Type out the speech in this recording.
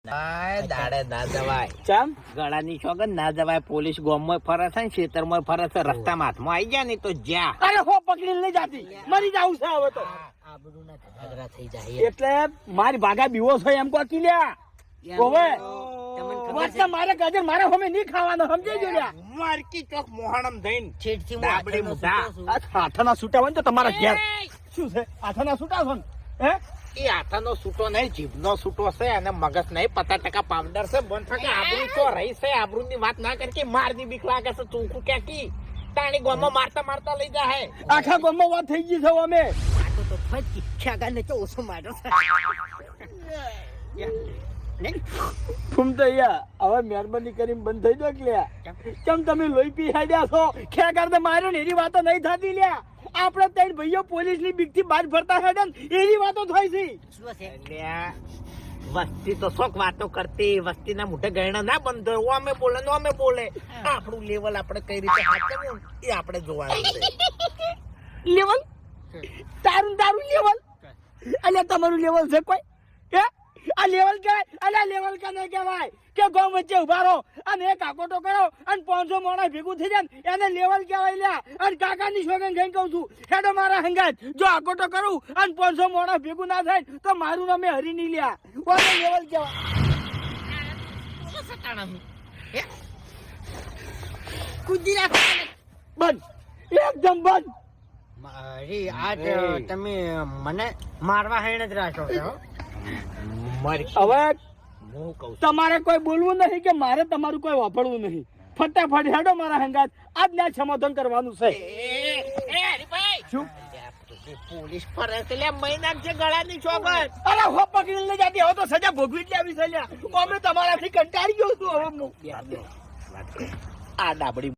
દાડે ના જવાય. ચમ ગળાની સોગન ના જવાય. પોલીસ ગામમાં ફરે છે ને ખેતરમાં ફરે છે, રસ્તામાં હાથમાં આવી ગયા ને તો જ્યાં અરે હો પકડી લઈ જાતી મરી જાવ છે હવે તો થઈ જાય. એટલે મારી ભાગા બીવો છે એમ કો કિલ્યા ઓવે વાસ્તા મારે ગાજર મારે હમે નહીં ખાવાનો સમજી જો લ્યા મારકી ચોક મોહણમ થઈને છેડથી ડાબડી મુઢા. આ હાથના છૂટા હોય ને તો તમારા ઘેર શું છે હાથના છૂટા છો ને હે એ હાથાનો છૂટો નહીં, જીભનો છૂટો છે અને મગજ નહીં. 50% પાવડર છે. બંધ થકે આબરૂ તો રહી છે. આબરૂની વાત ના કરી કે મારની બીક લાગે છે. ચોખ્ખું કે કી તાણી ગોમાં મારતા મારતા લઈ જાય. આખા ગામમાં વાત થઈ ગઈ છે અમે તો ફટકી ખ્યાગાને તો ઓછો માર્યો છે ફૂમ તો યા હવે મહેરબાની કરીને બંધ થઈ જાવ કે લ્યા કેમ તમે લોહી પી હાડ્યા છો ખેગાર ને માર્યો ને એની વાતો નહીં થતી લ્યા આપણે ત્રણ ભાઈઓ પોલીસ ની બીક થી બહાર ફરતા હેડે ને એની વાતો થાય છે શું છે એટલે વસ્તી તો શોખ વાતો કરતી. વસ્તીના મોઢે ગયણા ના બંધ હોય. અમે બોલે નો અમે બોલે. આપણું લેવલ આપણે કઈ રીતે હાચવવું એ આપણે જોવાનું છે. લેવલ તારું લેવલ અને તમારું લેવલ છે કોઈ હે આ લેવલ કહેવાય અને આ લેવલ કે નહીં કહેવાય કે ગામ વચ્ચે ઉભા રહો અને એક આકોટો કરો અને 500 માણસ ભેગું થઈ જાય એને લેવલ કહેવાય લ્યા. અને કાકાની સોગન ખાઈને કહું છું હેડો મારા હંગાત જો આકોટો કરું અને 500 માણસ ભેગું ના થાય તો મારું નામે હરી નહીં લ્યા ઓને લેવલ કહેવાય. કુદી રાખો બંધ એકદમ બંધ. મારી આજ તમે મને મારવા હેણ જ રાખો છો હવે હું કહું છું તમારે કોઈ બોલવું નહીં કે મારે તમારું કોઈ વાપરવું નહીં. ફટાફટ હેડો મારા હંગાત આજ ના સમાધાન કરવાનું છે. હરીભાઈ શું પોલીસ ફરે છે લે મહિના છે ગળાની ચોગન. અરે હો પકડી લઈ જાતી હવે તો સજા ભોગવી જ લેવી છે લ્યા. અમે તમારાથી કંટાળી ગયો છું હવે હું આ ડાબડી